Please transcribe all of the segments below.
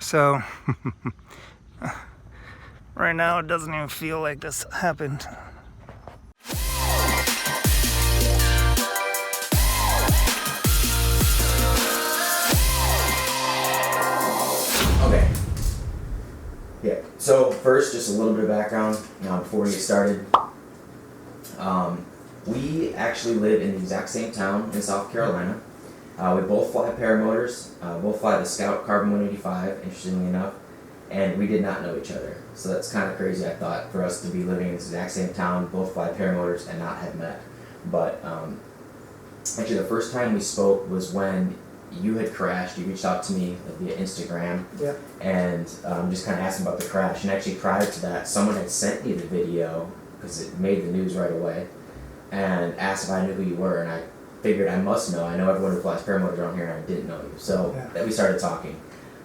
So right now it doesn't even feel like this happened. Okay. Yeah. So first, just a little bit of background before we get started. We actually live in the exact same town in South Carolina. We both fly paramotors, both fly the Scout Carbon 185, interestingly enough, and we did not know each other. So that's kind of crazy, I thought, for us to be living in this exact same town, both fly paramotors, and not have met. But actually the first time we spoke was when you had crashed. You reached out to me via Instagram, and just kind of asked about the crash. And actually prior to that, someone had sent me the video, because it made the news right away, and asked if I knew who you were, and I figured I must know. I know everyone who flies paramotors around here, and I didn't know you. So we started talking.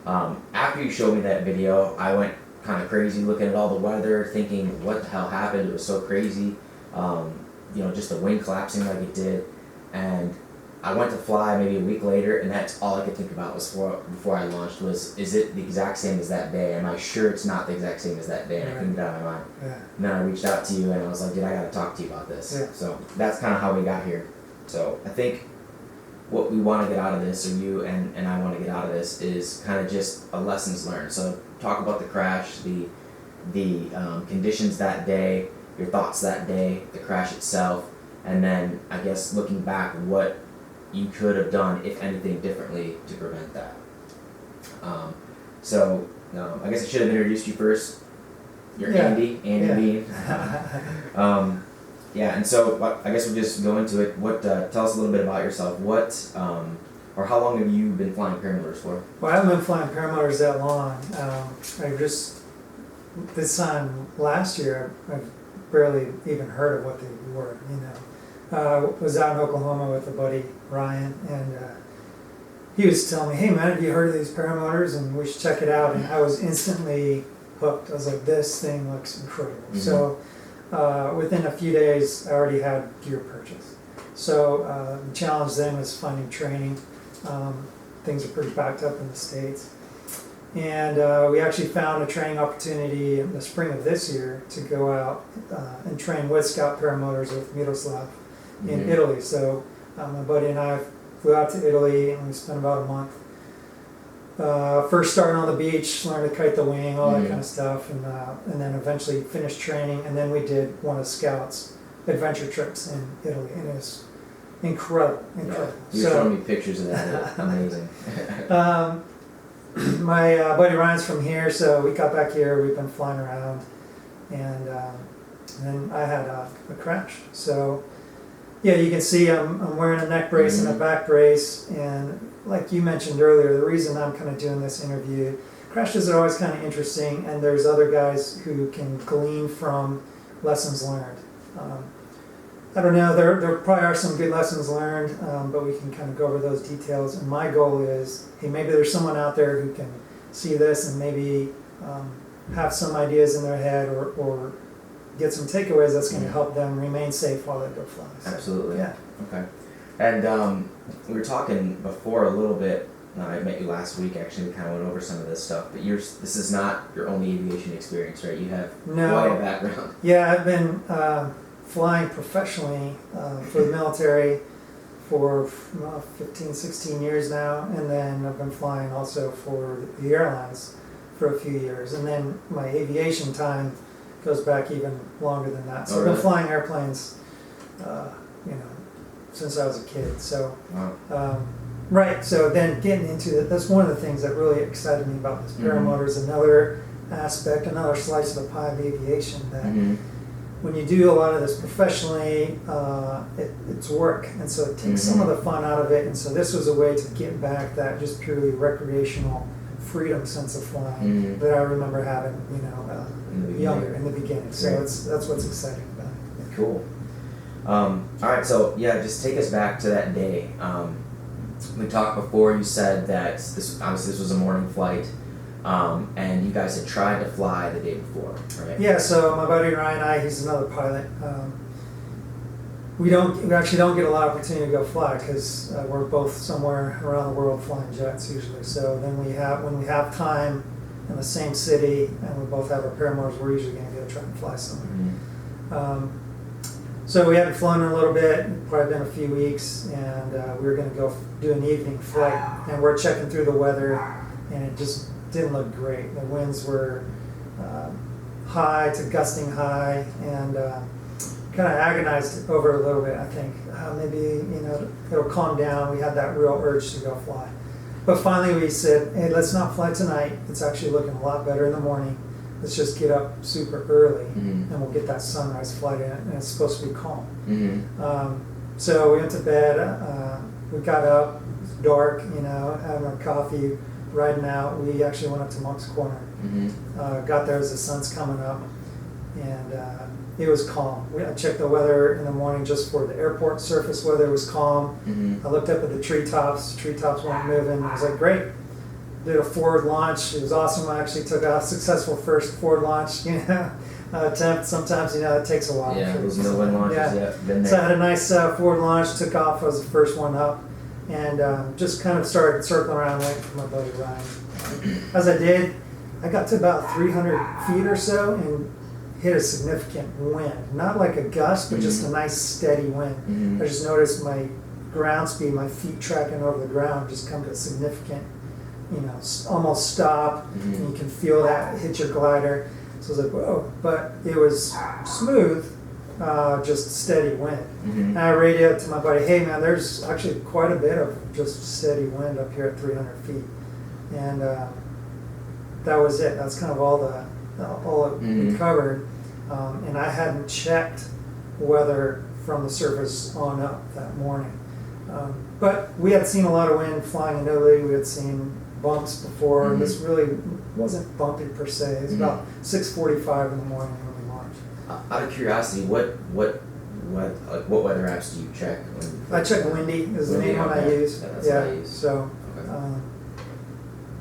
After you showed me that video, I went kind of crazy looking at all the weather, thinking, what the hell happened? It was so crazy. Just the wind collapsing like it did. And I went to fly maybe a week later, and that's all I could think about was before I launched was, is it the exact same as that day? Am I sure it's not the exact same as that day? And I couldn't get out of my mind. And then I reached out to you, and I was like, dude, I got to talk to you about this. So that's kind of how we got here. So I think what we want to get out of this, or you and I want to get out of this, is kind of just a lessons learned. So talk about the crash, the conditions that day, your thoughts that day, the crash itself, and then I guess looking back, what you could have done, if anything, differently to prevent that. I guess I should have introduced you first. You're Andy Bean. And so I guess we'll just go into it. Tell us a little bit about yourself. Or how long have you been flying paramotors for? Well, I haven't been flying paramotors that long. This time last year, I've barely even heard of what they were, was out in Oklahoma with a buddy, Ryan, and he was telling me, hey man, have you heard of these paramotors? And we should check it out. And I was instantly hooked. I was like, this thing looks incredible. So within a few days, I already had gear purchased. So the challenge then was finding training. Things are pretty backed up in the States. And we actually found a training opportunity in the spring of this year to go out and train with Scout paramotors with Miroslav in Italy. So my buddy and I flew out to Italy, and we spent about a month. First starting on the beach, learned to kite the wing, all that kind of stuff, and then eventually finished training. And then we did one of Scout's adventure trips in Italy, and it was incredible. You're showing me pictures of that. Amazing. My buddy Ryan's from here, so we got back here. We've been flying around, and then I had a crash. So yeah, you can see I'm wearing a neck brace and a back brace, and like you mentioned earlier, the reason I'm kind of doing this interview, crashes are always kind of interesting, and there's other guys who can glean from lessons learned. I don't know, there probably are some good lessons learned, but we can kind of go over those details. And my goal is, hey, maybe there's someone out there who can see this and maybe have some ideas in their head or get some takeaways that's going to help them remain safe while they go fly. So, absolutely. Yeah. Okay. And we were talking before a little bit. I met you last week. Actually, we kind of went over some of this stuff. But this is not your only aviation experience, right? You have quite a background. Yeah, I've been flying professionally for the military for 15, 16 years now, and then I've been flying also for the airlines for a few years, and then my aviation time goes back even longer than that. So I've been flying airplanes, since I was a kid. So, so then getting into it, that's one of the things that really excited me about this paramotor is another aspect, another slice of the pie of aviation that when you do a lot of this professionally, it's work, and so it takes some of the fun out of it. And so this was a way to get back that just purely recreational freedom sense of flying that I remember having, in the beginning. So that's what's exciting about it. Yeah. Cool. All right, so just take us back to that day. We talked before. You said that this was a morning flight. And you guys had tried to fly the day before, right? Yeah, so my buddy Ryan and I, he's another pilot. we actually don't get a lot of opportunity to go fly because we're both somewhere around the world flying jets usually. So then when we have time in the same city and we both have our paramotors, we're usually going to go try and fly somewhere. So we haven't flown in a little bit, probably been a few weeks, and we were going to go do an evening flight, and we're checking through the weather, and it just didn't look great. The winds were high to gusting high, and kind of agonized over it a little bit. I think maybe it'll calm down. We had that real urge to go fly, but finally we said, hey, let's not fly tonight. It's actually looking a lot better in the morning. Let's just get up super early, and we'll get that sunrise flight in, and it's supposed to be calm. So we went to bed. We got up. It was dark. Having our coffee, riding out. We actually went up to Monk's Corner. Got there as the sun's coming up, and it was calm. I checked the weather in the morning just for the airport. Surface weather was calm. I looked up at the treetops. Treetops weren't moving. I was like, great. Did a forward launch. It was awesome. I actually took a successful first forward launch attempt. Sometimes it takes a while. Yeah, those no-win launches. Yeah. Been there. So I had a nice forward launch. Took off. I was the first one up, and just kind of started circling around, waiting for my buddy Ryan. As I did, I got to about 300 feet or so and hit a significant wind. Not like a gust, but just a nice steady wind. I just noticed my ground speed, my feet tracking over the ground, just come to a significant, almost stop. And you can feel that hit your glider. So I was like, whoa. But it was smooth, just steady wind. And I radioed to my buddy, hey man, there's actually quite a bit of just steady wind up here at 300 feet. And that was it. That's kind of all it we covered. And I hadn't checked weather from the surface on up that morning. But we had seen a lot of wind flying in Italy. We had seen bumps before. This really wasn't bumpy per se. It was about 6:45 in the morning when we launched. Out of curiosity, what weather apps do you check? I check Windy is the main one I use. Yeah, that's what I use. So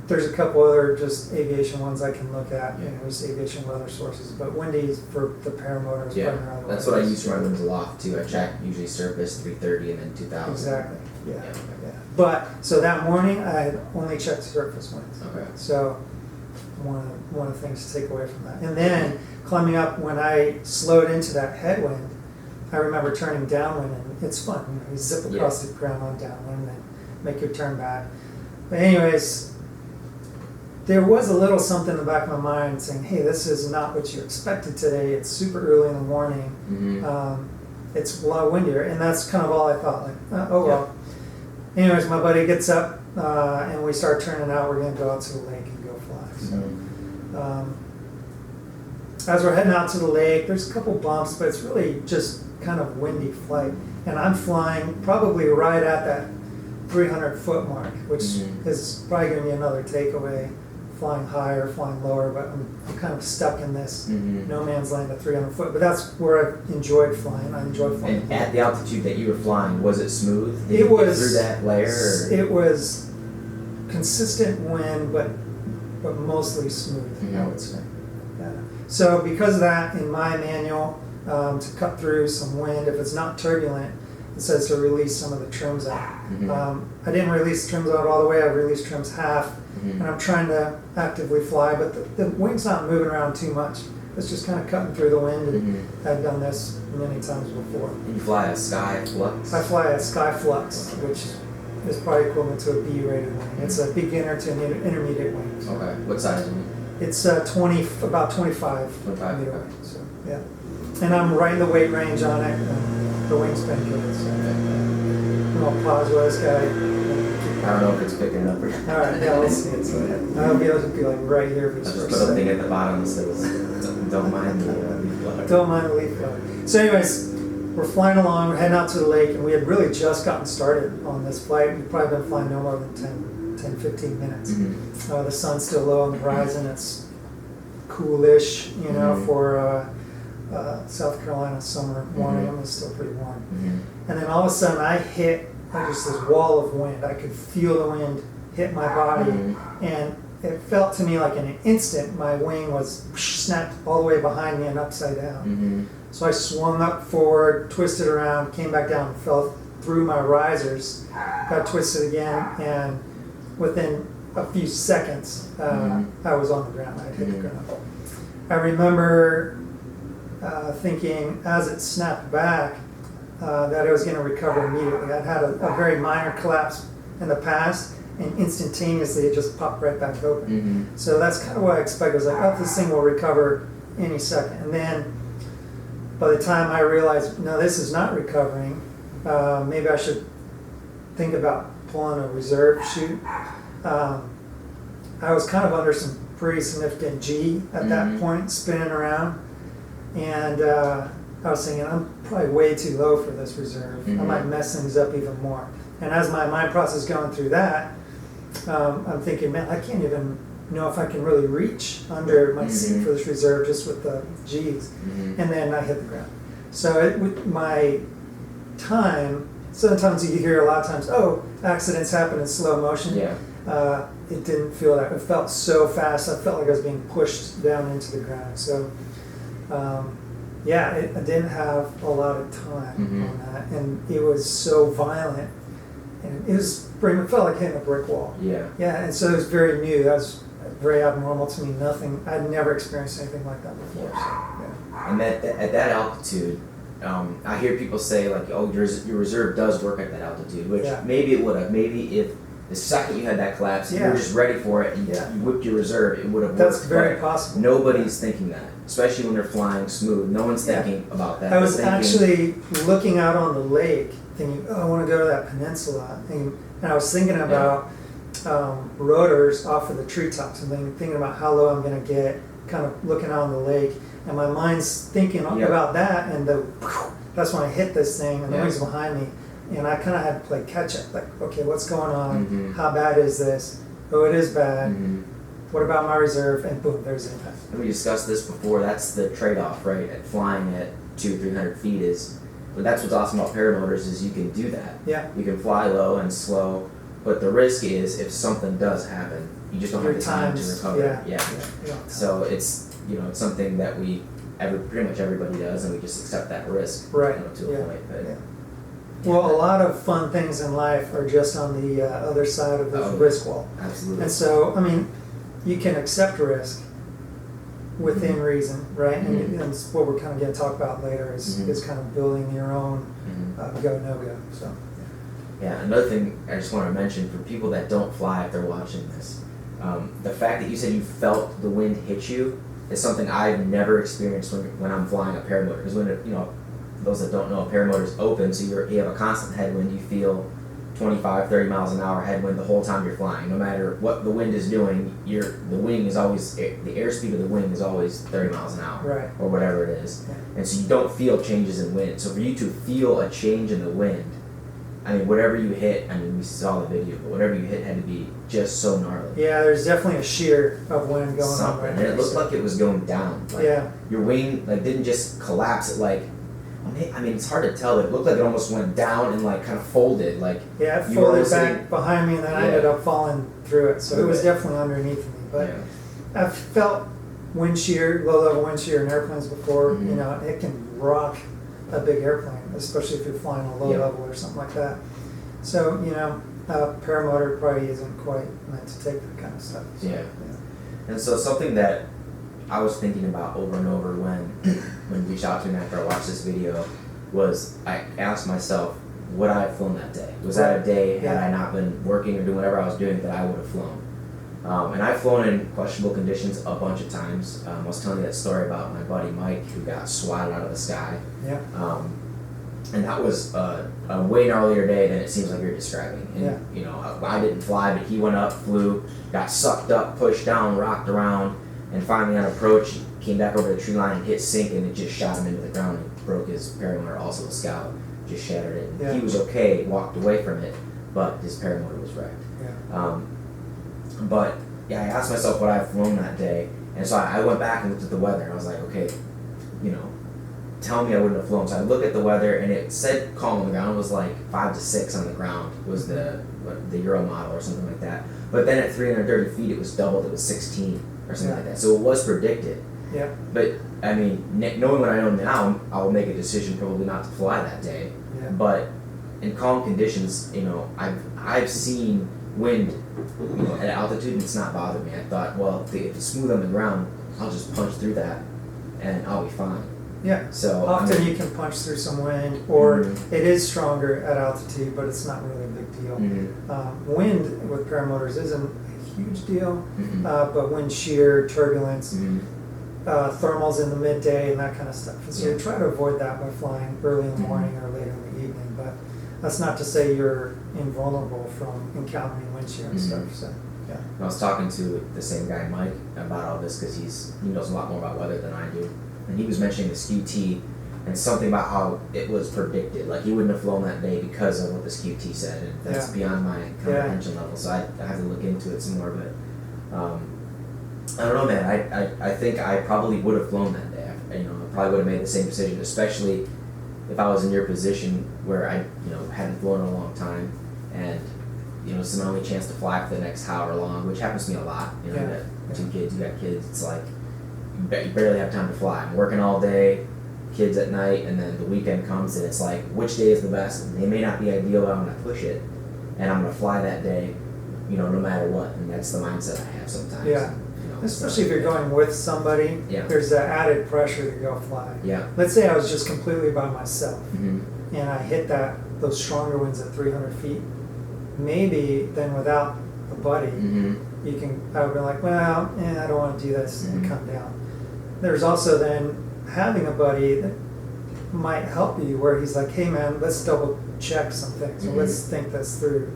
there's a couple other just aviation ones I can look at. Just aviation weather sources. But Windy for the paramotors. Yeah, that's what I use for my wings aloft too. I check usually surface 330 and then 2000. Exactly. Yeah. But so that morning I had only checked surface winds. Okay. So one of the things to take away from that. And then climbing up, when I slowed into that headwind, I remember turning downwind, and it's fun. You zip across the ground on downwind and make your turn back. But anyways, there was a little something in the back of my mind saying, hey, this is not what you expected today. It's super early in the morning. It's a lot windier. And that's kind of all I thought. Like, oh well. Anyways, my buddy gets up and we start turning out. We're going to go out to the lake and go fly. So, as we're heading out to the lake, there's a couple bumps, but it's really just kind of windy flight. And I'm flying probably right at that 300-foot mark, which is probably going to be another takeaway. Flying higher, flying lower, but I'm kind of stuck in this no man's land at 300 foot. But that's where I enjoyed flying. I enjoyed flying. And at the altitude that you were flying, was it smooth? Did It you get was through that layer. Or? It was consistent wind, but mostly smooth. I would say. Yeah. So because of that, in my manual, to cut through some wind, if it's not turbulent, it says to release some of the trims out. I didn't release the trims out all the way. I released trims half. And I'm trying to actively fly, but the wing's not moving around too much. It's just kind of cutting through the wind, and I've done this many times before. You fly a Sky Flux? I fly a Sky Flux, which is probably equivalent to a B-rated wing. It's a beginner to an intermediate wing. So. Okay. What size wing? It's about 25 meter wing. So, yeah. And I'm right in the weight range on it, and the wing's been good. So. I'll pause while this guy... I don't know if it's picking up or not. All right, yeah, let's see it. So, I'll be able to be like right here if it's I'll just put a thing at the bottom that says, don't mind the leaf blower. Don't mind the leaf blower. So anyways, we're flying along, we're heading out to the lake, and we had really just gotten started on this flight. We've probably been flying no more than 10, 15 minutes. The sun's still low on the horizon. It's coolish, for South Carolina summer morning. It's still pretty warm. And then all of a sudden I hit just this wall of wind. I could feel the wind hit my body, and it felt to me like in an instant my wing was snapped all the way behind me and upside down. So I swung up forward, twisted around, came back down, fell through my risers, got twisted again, and within a few seconds, I was on the ground. I hit the ground. I remember thinking as it snapped back that I was going to recover immediately. I'd had a very minor collapse in the past, and instantaneously it just popped right back open. So that's kind of what I expected. I was like, oh, this thing will recover any second. And then by the time I realized, no, this is not recovering, maybe I should think about pulling a reserve chute. I was kind of under some pretty significant G at that point, spinning around. And I was thinking, I'm probably way too low for this reserve. I might mess things up even more. And as my mind process is going through that, I'm thinking, man, I can't even know if I can really reach under my seat for this reserve just with the G's. And then I hit the ground. So with my time, sometimes you hear a lot of times, oh, accidents happen in slow motion. Yeah. It didn't feel that. It felt so fast. I felt like I was being pushed down into the ground. So, I didn't have a lot of time on that, and it was so violent, and it felt like hitting a brick wall. Yeah. Yeah, and so it was very new. That was very abnormal to me. Nothing. I'd never experienced anything like that before. So, yeah. And at that altitude, I hear people say like, "Oh, your reserve does work at that altitude," which maybe it would have. Maybe if the second you had that collapse, you were just ready for it, and you whipped your reserve, it would have worked. That's very possible. Nobody's thinking that, especially when they're flying smooth. No one's thinking about that. I was actually looking out on the lake, thinking, "Oh, I want to go to that peninsula," and I was thinking about rotors off of the treetops, and thinking about how low I'm going to get, kind of looking out on the lake, and my mind's thinking about that, and that's when I hit this thing, and the wings behind me. And I kind of had to play catch up, like, okay, what's going on? How bad is this? Oh, it is bad. What about my reserve? And boom, there's impact. And we discussed this before. That's the trade-off, right? At flying at 200-300 feet but that's what's awesome about paramotors is you can do that. Yeah. You can fly low and slow, but the risk is if something does happen, you just don't have the time to recover. Yeah. So it's it's something that pretty much everybody does, and we just accept that risk, to a point. But, well, a lot of fun things in life are just on the other side of the risk wall. Absolutely. And so, I mean, you can accept risk within reason, right? And it's what we're kind of going to talk about later is kind of building your own go, no go. So. Yeah, another thing I just want to mention for people that don't fly if they're watching this, the fact that you said you felt the wind hit you is something I've never experienced when I'm flying a paramotor. Because when those that don't know, a paramotor is open, so you have a constant headwind. You feel 25, 30 miles an hour headwind the whole time you're flying. No matter what the wind is doing, the wing is always, the airspeed of the wing is always 30 miles an hour, or whatever it is. Yeah. And so you don't feel changes in wind. So for you to feel a change in the wind, I mean, whatever you hit, we saw the video, but whatever you hit had to be just so gnarly. Yeah, there's definitely a shear of wind going on right now. And it looked like it was going down. Your wing didn't just collapse. It's hard to tell, but it looked like it almost went down and kind of folded. It folded back behind me, and then I ended up falling through it. So it was definitely underneath me. But I've felt wind shear, low-level wind shear in airplanes before. It can rock a big airplane, especially if you're flying a low level or something like that. So, a paramotor probably isn't quite meant to take that kind of stuff. So, And so something that I was thinking about over and over when you reached out to me after I watched this video was I asked myself, would I have flown that day? Was that a day, had I not been working or doing whatever I was doing, that I would have flown? And I've flown in questionable conditions a bunch of times. I was telling you that story about my buddy Mike who got swatted out of the sky. And that was a way gnarlier day than it seems like you're describing. And, I didn't fly, but he went up, flew, got sucked up, pushed down, rocked around, and finally on approach, he came back over the tree line and hit sync, and it just shot him into the ground and broke his paramotor, also the scout, just shattered it. And he was okay, walked away from it, but his paramotor was wrecked. But I asked myself what I had flown that day, and so I went back and looked at the weather, and I was like, okay, tell me I wouldn't have flown. So I looked at the weather, and it said calm on the ground. It was 5 to 6 on the ground was the Euro model or something like that. But then at 330 feet, it was doubled. It was 16 or something like that. So it was predicted. Yeah. But I mean, knowing what I know now, I'll make a decision probably not to fly that day. Yeah. But in calm conditions, you know, I've seen wind, you know, at altitude, and it's not bothered me. I thought, well, if it's smooth on the ground, I'll just punch through that, and I'll be fine. Yeah. So Often I mean, you can punch through some wind, or Mhm. it is stronger at altitude, but it's not really a big deal. Wind with paramotors isn't a huge deal, but wind shear, turbulence, thermals in the midday, and that kind of stuff. And so you try to avoid that by flying early in the morning or later in the evening. But that's not to say you're invulnerable from encountering wind shear and stuff. So yeah. I was talking to the same guy, Mike, about all this because he knows a lot more about weather than I do, and he was mentioning the QT and something about how it was predicted. Like he wouldn't have flown that day because of what this QT said, and that's beyond my comprehension level. So I have to look into it some more. But I don't know, man. I think I probably would have flown that day. You know, I probably would have made the same decision, especially if I was in your position where I, you know, hadn't flown in a long time, and you know, it's my only chance to fly for the next however long, which happens to me a lot. You know, you got 2 kids, you got kids. It's like you barely have time to fly. I'm working all day, kids at night, and then the weekend comes, and it's like, which day is the best? And they may not be ideal, but I'm gonna push it, and I'm gonna fly that day, you know, no matter what. And that's the mindset I have sometimes. Yeah. You know, Especially if you're going with somebody, there's that added pressure to go fly. Yeah. Let's say I was just completely by myself, Mm-hmm. and I hit those stronger winds at 300 feet. Maybe then without a buddy, you can. I would be like, well, I don't want to do this, and come down. There's also then having a buddy that might help you, where he's like, hey man, let's double check some things, or let's think this through.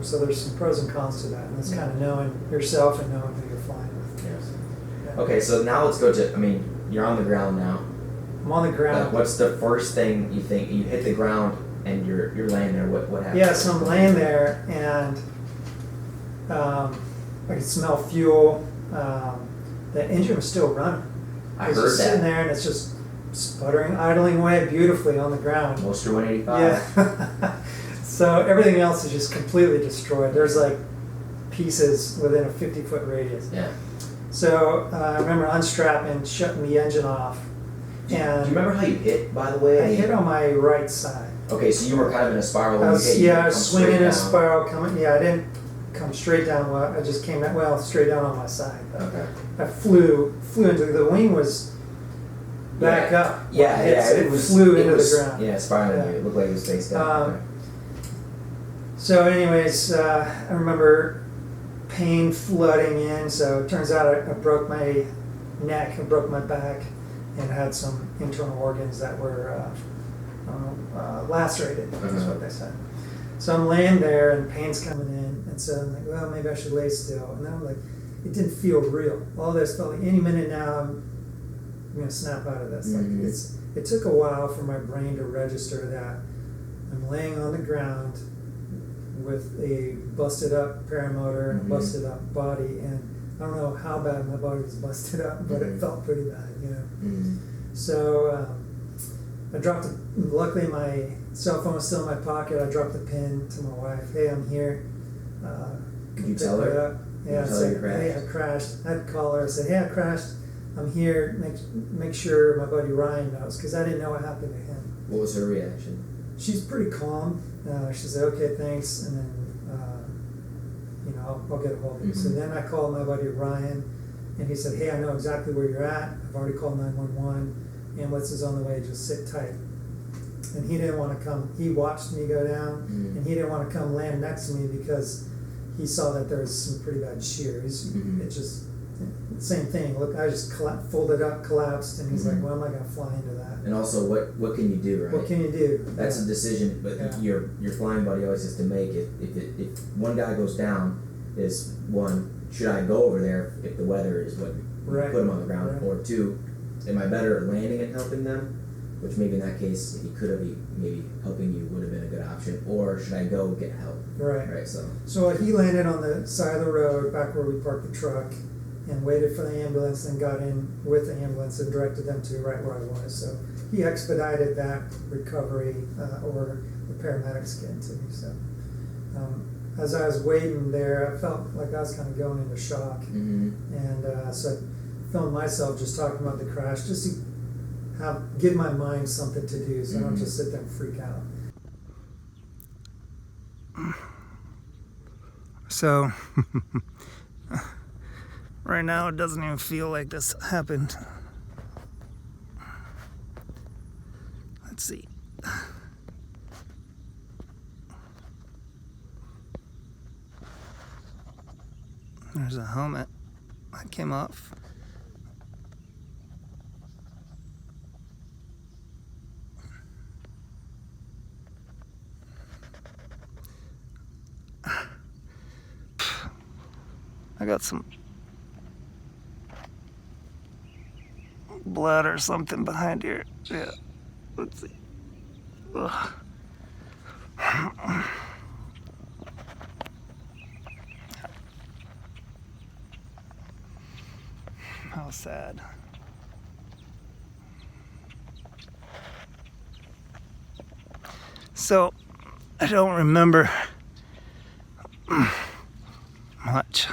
So there's some pros and cons to that, and that's kind of knowing yourself and knowing who you're flying with. Yes. Yeah. Okay, so now let's go to. I mean, you're on the ground now. I'm on the ground. What's the first thing you think? You hit the ground and you're laying there. What happens? Yeah, so I'm laying there, and I can smell fuel. The engine was still running. I It's heard just sitting that. there, and it's just sputtering, idling away beautifully on the ground. Moster 185. Yeah. So everything else is just completely destroyed. There's like pieces within a 50-foot radius. Yeah. So I remember unstrapping, shutting the engine off. And Do you remember how you hit, by the way? I hit on my right side. Okay, so you were kind of in a spiral. I when was, you hit, you I was come swinging straight in a down. spiral coming. Yeah, I didn't come straight down. Well, I just came straight down on my side. But Okay. I flew into the wing was back up. when Yeah, I hit, so it was flew it into was, the ground. Yeah, spiraling. Yeah. It looked like it was face down. Okay. So, anyways, I remember pain flooding in. So it turns out I broke my neck, I broke my back, and had some internal organs that were lacerated. Is what they said. So I'm laying there, and pain's coming in, and so I'm like, well, maybe I should lay still. And then I'm like, it didn't feel real. All this felt like any minute now I'm gonna snap out of this. Like it took a while for my brain to register that I'm laying on the ground with a busted up paramotor and a busted up body, and I don't know how bad my body was busted up, but it felt pretty bad, you know. So I dropped it. Luckily, my cell phone was still in my pocket. I dropped the pin to my wife. Hey, I'm here. Did you tell her? Yeah, I said, hey, I crashed. I'd call her. I said, hey, I crashed. I'm here. Make sure my buddy Ryan knows, because I didn't know what happened to him. What was her reaction? She's pretty calm. She said, okay, thanks, and then I'll get a hold of you. So then I called my buddy Ryan, and he said, hey, I know exactly where you're at. I've already called 911. Ambulance is on the way. Just sit tight. And he didn't want to come. He watched me go down, and he didn't want to come land next to me because he saw that there was some pretty bad shear. It just same thing. Look, I just folded up, collapsed, and he's like, "Well, I'm not going to fly into that." And also, what can you do, right? What can you do? That's a decision, but your flying buddy always has to make it. If one guy goes down, is one, should I go over there if the weather is what put him on the ground, or two, am I better at landing and helping them? Which maybe in that case, if he could have, maybe helping you would have been a good option. Or should I go get help? Right. So he landed on the side of the road back where we parked the truck, and waited for the ambulance, then got in with the ambulance and directed them to right where I was. So he expedited that recovery, or the paramedics getting to me. So as I was waiting there, I felt like I was kind of going into shock, and so I filmed myself just talking about the crash, just to give my mind something to do, so I don't just sit there and freak out. So, right now it doesn't even feel like this happened. Let's see. There's a helmet that came off. I got some blood or something behind here. Yeah, let's see. Ugh. How sad. So, I don't remember much.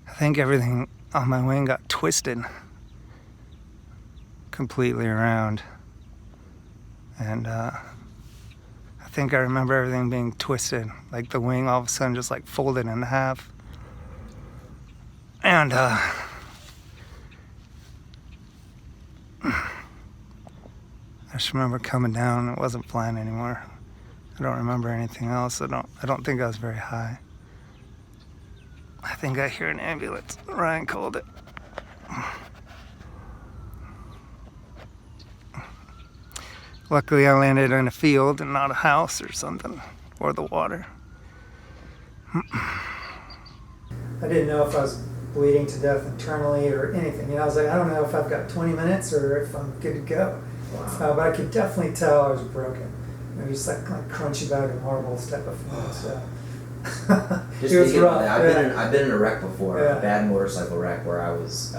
I think everything on my wing got twisted completely around. And I think I remember everything being twisted, like the wing all of a sudden just like folded in half. And I just remember coming down. It wasn't flying anymore. I don't remember anything else. I don't think I was very high. I think I hear an ambulance. Ryan called it. Luckily I landed in a field and not a house or something, or the water. I didn't know if I was bleeding to death internally or anything. You know, I was like, I don't know if I've got 20 minutes or if I'm good to go. Wow. But I could definitely tell I was broken. It was like crunchy bag of marbles type of thing. So. Just it was thinking rough. about that, I've been in a wreck before, Yeah. a bad motorcycle wreck where I was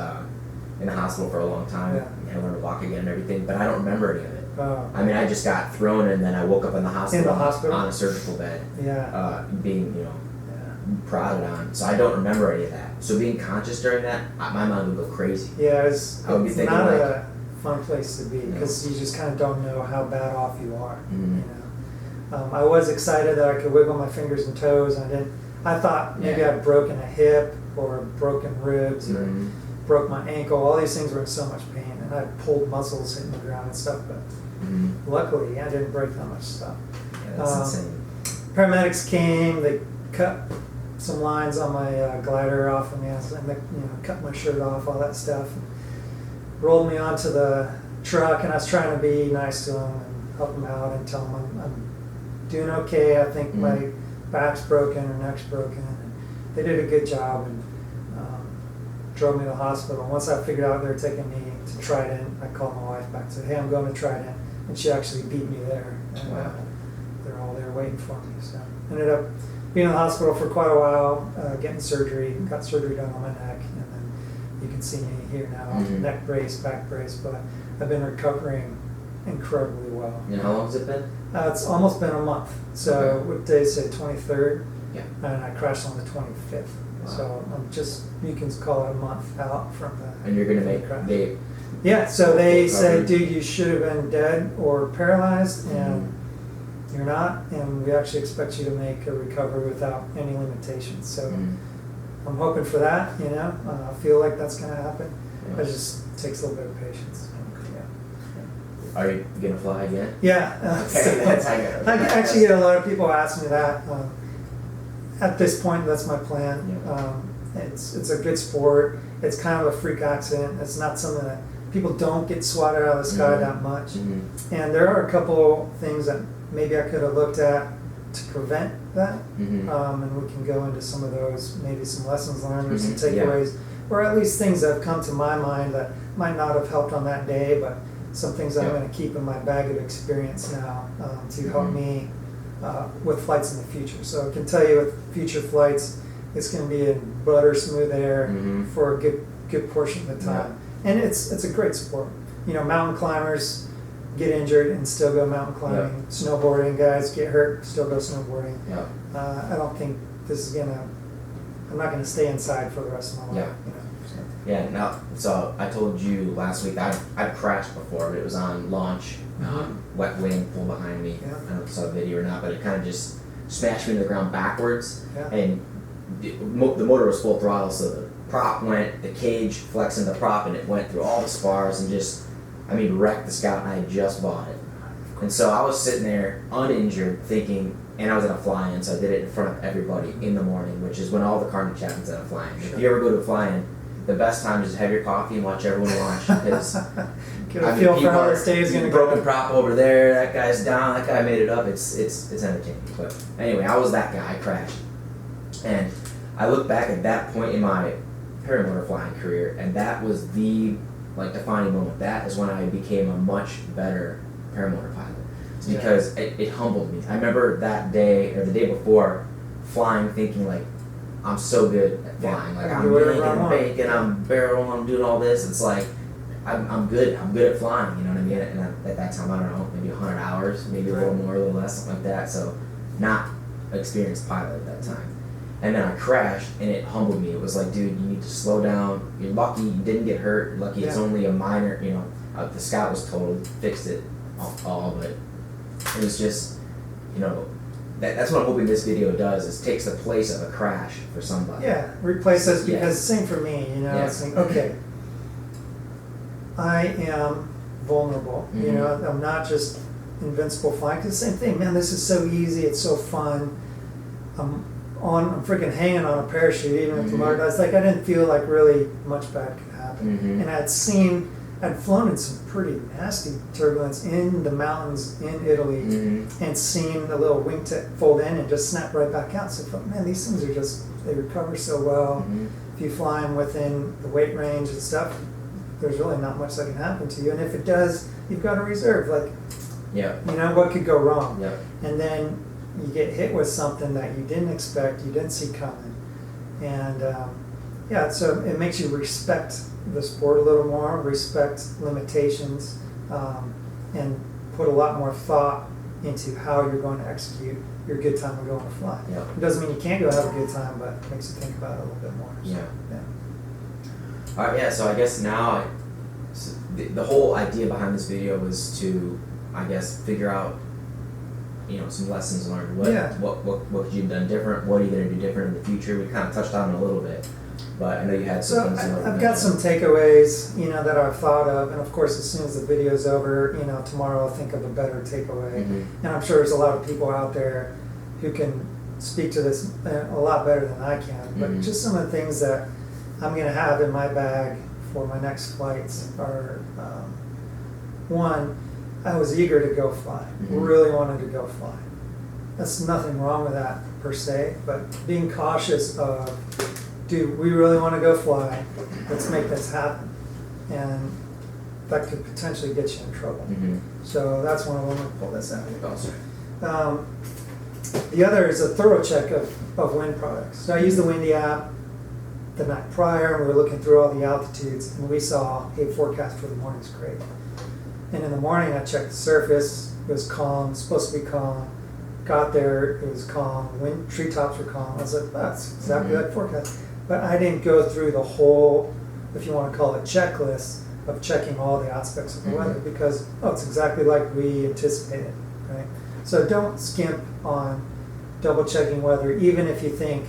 in the hospital for a long time and I learned to walk again and everything, but I don't remember any of it. Oh. I mean, I just got thrown and then I woke up in the hospital, on a surgical bed, being, prodded on. So I don't remember any of that. So being conscious during that, my mind would go crazy. Yeah, it's I would be thinking not like, a fun place to be because you just kind of don't know how bad off you are. Mm-hmm. You know, I was excited that I could wiggle my fingers and toes. I thought maybe I'd broken a hip or broken ribs or broke my ankle. All these things were in so much pain, and I pulled muscles hitting the ground and stuff. But luckily, I didn't break that much stuff. Yeah, that's insane. Paramedics came. They cut some lines on my glider off of me, and cut my shirt off, all that stuff. And rolled me onto the truck, and I was trying to be nice to them and help them out and tell them I'm doing okay. I think my back's broken or neck's broken. And they did a good job and drove me to the hospital. Once I figured out they were taking me to Trident, I called my wife back and said, hey, I'm going to Trident. And she actually beat me there. And they're all there waiting for me. So ended up being in the hospital for quite a while, getting surgery. Got surgery done on my neck. And then you can see me here now, neck brace, back brace. But I've been recovering incredibly well. And how long has it been? It's almost been a month. So what day is it? 23rd? Yeah. And I crashed on the 25th. Wow. So I'm just, you can call it a month out from the And you're going to make crash. Yeah, so they said, dude, you should have been dead or paralyzed, and you're not, and we actually expect you to make a recovery without any limitations. So I'm hoping for that, I feel like that's going to happen. Yeah. It just takes a little bit of patience. Are you going to fly again? Yeah. Okay, that's how you I actually get a lot of people ask me that. At this point, that's my plan. Yeah. It's a good sport. It's kind of a freak accident. It's not something that people don't get swatted out of the sky that much. And there are a couple things that maybe I could have looked at to prevent that. And we can go into some of those, maybe some lessons learned or some takeaways, or at least things that have come to my mind that might not have helped on that day, but some things I'm going to keep in my bag of experience now to help me with flights in the future. So I can tell you with future flights, it's going to be in butter smooth air for a good portion of the time. And it's a great sport. Mountain climbers get injured and still go mountain climbing. Snowboarding guys get hurt, still go snowboarding. I don't think this is I'm not gonna stay inside for the rest of my life. So. Yeah, now, so I told you last week that I've crashed before, but it was on launch. Wet wing pulled behind me. Yeah. I don't know if you saw the video or not, but it kind of just smashed me to the ground backwards. Yeah. And the motor was full throttle, so the prop went, the cage flexing the prop, and it went through all the spars and just, I mean, wrecked the Scout, and I had just bought it. And so I was sitting there uninjured thinking, and I was at a fly-in, so I did it in front of everybody in the morning, which is when all the carnage happens at a fly-in. Sure. If you ever go to a fly-in, the best time is to have your coffee and watch everyone launch, because Get a feel for how this day is going to broken go. prop over there, that guy's down, that guy made it up. It's entertaining. But anyway, I was that guy. I crashed, and I look back at that point in my paramotor flying career, and that was the defining moment. That is when I became a much better paramotor pilot. It's because it humbled me. I remember that day or the day before flying, thinking like, I'm so good at flying. Like I'm banking, I'm barreling, I'm doing all this. It's like I'm good. I'm good at flying. You know what I mean? And at that time, I don't know, maybe 100 hours, maybe a little more, a little less, something like that. So not an experienced pilot at that time. And then I crashed, and it humbled me. It was like, dude, you need to slow down. You're lucky you didn't get hurt. You're lucky it's only a minor. You know, the Scout was totaled, fixed it all, but it was just, you know. That's what I'm hoping this video does, is takes the place of a crash for somebody. Yeah, replaces, because same for me, you know, it's like, okay, I am vulnerable, you know, I'm not just invincible flying, because the same thing, man, this is so easy, it's so fun, I'm freaking hanging on a parachute, even if the motor dies, like I didn't feel like really much bad could happen, and I'd flown in some pretty nasty turbulence in the mountains in Italy, and seen the little wingtip fold in and just snap right back out. So I thought, man, these things are they recover so well. If you fly them within the weight range and stuff, there's really not much that can happen to you. And if it does, you've got a reserve. Like, you know, what could go wrong? And then you get hit with something that you didn't expect, you didn't see coming. And so it makes you respect the sport a little more, respect limitations, and put a lot more thought into how you're going to execute your good time of going to fly. It doesn't mean you can't go have a good time, but it makes you think about it a little bit more. So, All right, so I guess now the whole idea behind this video was to, I guess, figure out, you know, some lessons learned. What could you have done different? What are you going to do different in the future? We kind of touched on it a little bit. But I know you had some things. I've got some takeaways, you know, that I've thought of, and of course, as soon as the video's over, you know, tomorrow I'll think of a better takeaway. And I'm sure there's a lot of people out there who can speak to this a lot better than I can. But just some of the things that I'm going to have in my bag for my next flights are, one, I was eager to go fly, really wanted to go fly. That's nothing wrong with that per se, but being cautious of, dude, we really want to go fly. Let's make this happen. And that could potentially get you in trouble. So that's one of them. I'll pull this out. The other is a thorough check of wind products. So I used the Windy app the night prior, and we were looking through all the altitudes, and we saw a forecast for the morning's great. And in the morning, I checked the surface. It was calm, supposed to be calm. Got there, it was calm. Wind, treetops were calm. I was like, that's exactly like forecast. But I didn't go through the whole, if you want to call it, checklist of checking all the aspects of the weather, because it's exactly like we anticipated, right? So don't skimp on double checking weather, even if you think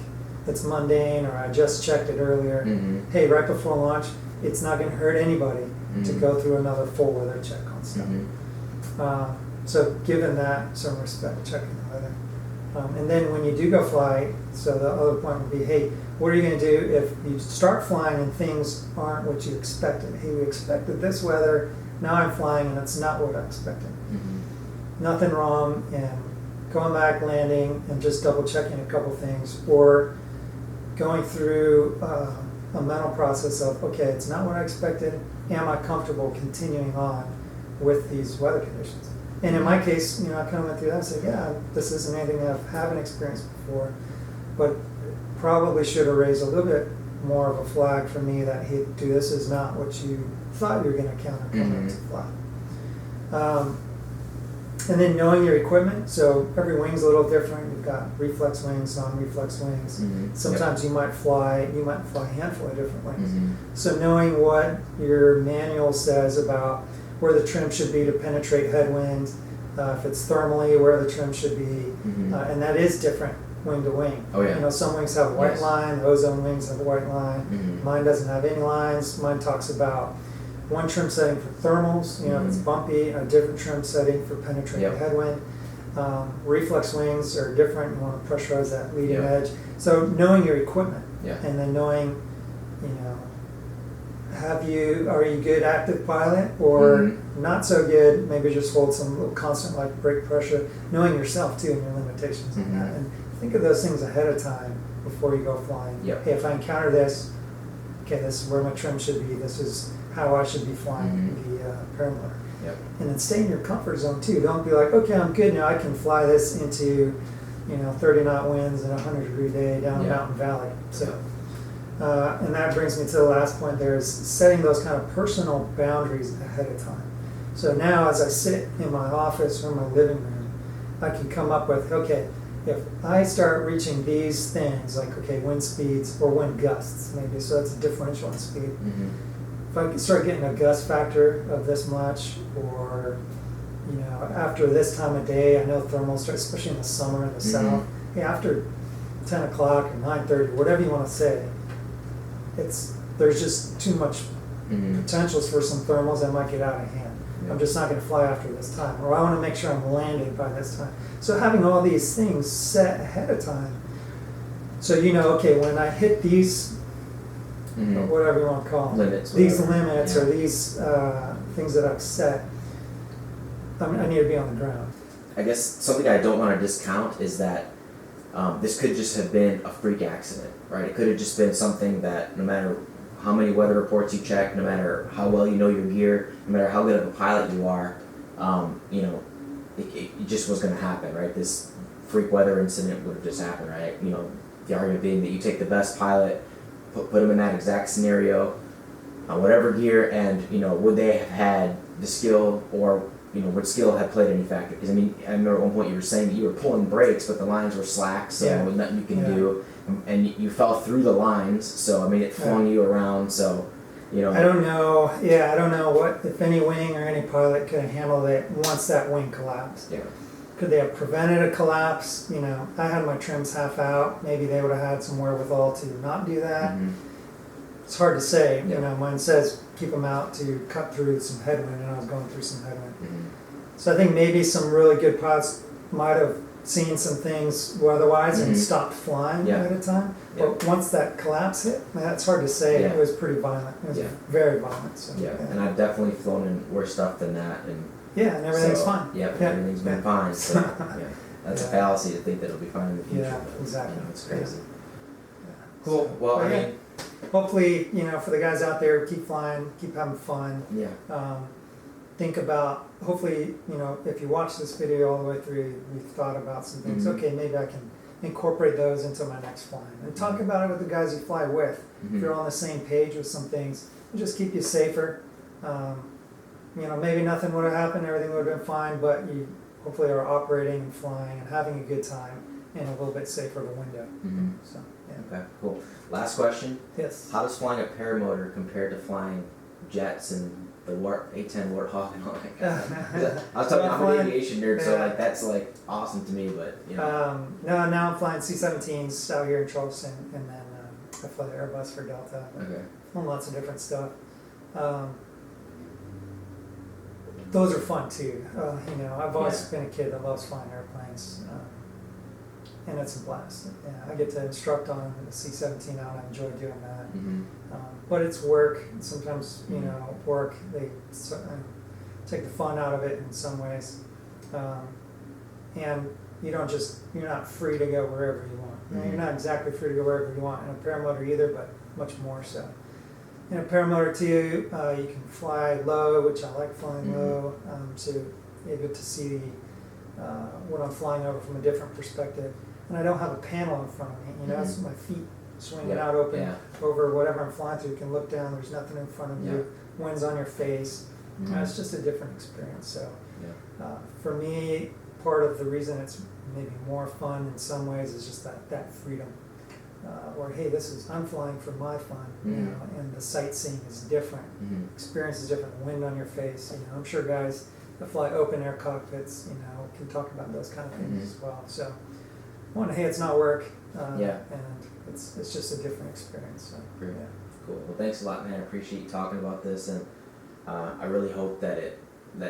it's mundane or I just checked it earlier. Hey, right before launch, it's not going to hurt anybody to go through another full weather check on stuff. So given that, some respect, checking the weather. And then when you do go fly, so the other point would be, hey, what are you going to do if you start flying and things aren't what you expected? Hey, we expected this weather, now I'm flying and it's not what I expected. Nothing wrong in going back, landing, and just double checking a couple things, or going through a mental process of, okay, it's not what I expected, am I comfortable continuing on with these weather conditions? And in my case, you know, I kind of went through that and said, yeah, this isn't anything that I haven't experienced before, but probably should have raised a little bit more of a flag for me that, hey, dude, this is not what you thought you were going to encounter coming to fly. And then knowing your equipment, so every wing's a little different. You've got reflex wings, non-reflex wings. Sometimes you might fly a handful of different wings. So knowing what your manual says about where the trim should be to penetrate headwinds, if it's thermally, where the trim should be, and that is different wing to wing. Oh yeah. You know, some wings have a white Yes. line, the ozone wings have a white line. Mine doesn't have any lines. Mine talks about one trim setting for thermals, you know, if it's bumpy, a different trim setting for penetrating headwind. Reflex wings are different. You want to pressurize that leading edge. So knowing your equipment, and then knowing, you know, are you good active pilot or not so good? Maybe just hold some little constant like brake pressure. Knowing yourself too and your limitations on that, and think of those things ahead of time before you go flying. Hey, if I encounter this, okay, this is where my trim should be. This is how I should be flying the paramotor. And then stay in your comfort zone too. Don't be like, okay, I'm good now. I can fly this into, you know, 30 knot winds and a 100-degree day down a mountain valley. So, and that brings me to the last point. There is setting those kind of personal boundaries ahead of time. So now, as I sit in my office or my living room, I can come up with, okay, if I start reaching these things, like okay, wind speeds or wind gusts, maybe. So that's a differential in speed. If I start getting a gust factor of this much, or you know, after this time of day, I know thermals start, especially in the summer in the south. Hey, after 10 o'clock or 9:30, whatever you want to say, there's just too much potentials for some thermals that might get out of hand. I'm just not going to fly after this time, or I want to make sure I'm landing by this time. So having all these things set ahead of time, so you know, okay, when I hit these. Or whatever you want to call them. Limits. These limits or these things that I've set, I need to be on the ground. I guess something I don't want to discount is that this could just have been a freak accident, right? It could have just been something that no matter how many weather reports you check, no matter how well you know your gear, no matter how good of a pilot you are, you know, it just was going to happen, right? This freak weather incident would have just happened, right? You know, the argument being that you take the best pilot, put them in that exact scenario, on whatever gear, and you know, would they have had the skill, or you know, would skill have played any factor? Because I mean, I remember at one point you were saying that you were pulling brakes, but the lines were slack, so there was nothing you can do, and you fell through the lines, so I mean, it flung you around, so you know. I don't know. Yeah, I don't know what if any wing or any pilot could have handled it once that wing collapsed. Could they have prevented a collapse? You know, I had my trims half out. Maybe they would have had some wherewithal to not do that. It's hard to say. You know, mine says keep them out to cut through some headwind, and I was going through some headwind. So I think maybe some really good pilots might have seen some things weather-wise and stopped flying at a time. But once that collapse hit, man, it's hard to say. It was pretty violent. It was very violent. So, and I've definitely flown in worse stuff than that, and and everything's fine. Everything's been fine. So, that's a fallacy to think that it'll be fine in the future. Yeah, but, exactly. You know, it's crazy. Cool. Well, I mean, hopefully, you know, for the guys out there, keep flying, keep having fun. Think about, hopefully, you know, if you watch this video all the way through, you've thought about some things. Okay, maybe I can incorporate those into my next flying. And talk about it with the guys you fly with. If you're on the same page with some things, it'll just keep you safer. You know, maybe nothing would have happened, everything would have been fine, but you hopefully are operating and flying and having a good time in a little bit safer of a window. So, okay, cool. Last question. Yes. How does flying a paramotor compare to flying jets and the A-10 Warthog and all that kind of stuff? I was talking, I'm an aviation nerd, so like that's like awesome to me, but you know. No, now I'm flying C-17s out here in Charleston, and then I fly the Airbus for Delta. Okay. Lots of different stuff. Those are fun too. You know, I've always been a kid that loves flying airplanes, and it's a blast. Yeah, I get to instruct on the C-17 now, and I enjoy doing that. But it's work. Sometimes, you know, work, they take the fun out of it in some ways. And you're not free to go wherever you want. You know, you're not exactly free to go wherever you want in a paramotor either, but much more so. In a paramotor too, you can fly low, which I like flying low, so you're able to see what I'm flying over from a different perspective. And I don't have a panel in front of me, you know, it's my feet swinging out open over whatever I'm flying through. You can look down, there's nothing in front of you, wind's on your face. It's just a different experience. So For me, part of the reason it's maybe more fun in some ways is just that freedom. Or hey, I'm flying for my fun, you know, and the sightseeing is different. Experience is different. Wind on your face, you know. I'm sure guys that fly open air cockpits, you know, can talk about those kind of things as well. So, hey, it's not work, and it's just a different experience. So, Great. yeah. Cool. Well, thanks a lot, man. I appreciate you talking about this, and I really hope that it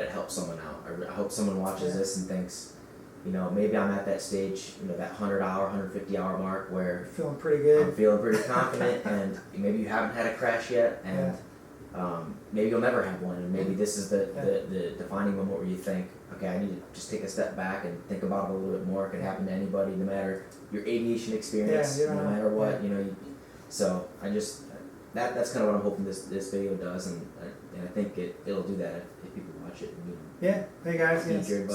helps someone out. I hope someone watches this and thinks, you know, maybe I'm at that stage, you know, that 100-hour, 150-hour mark where Feeling pretty good. I'm feeling pretty confident, and maybe you haven't had a crash yet, and maybe you'll never have one, and maybe this is the defining moment where you think, okay, I need to just take a step back and think about it a little bit more. It could happen to anybody, no matter your aviation experience, no matter what, you know. So I just that's kind of what I'm hoping this video does, and I think it'll do that if people watch it. And, you know, Hey guys,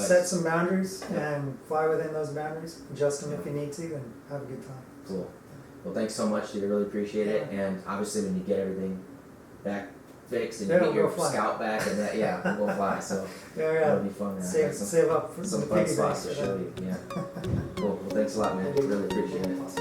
set some boundaries and fly within those boundaries. Adjust them if you need to, and have a good time. Cool. Well, thanks so much, dude. I really appreciate it. And obviously, when you get everything back fixed and you get your scout back, and we'll go fly. So it'll be fun. Save up for some fun spots to show you. Yeah. Cool. Well, thanks a lot, man. Really appreciate it.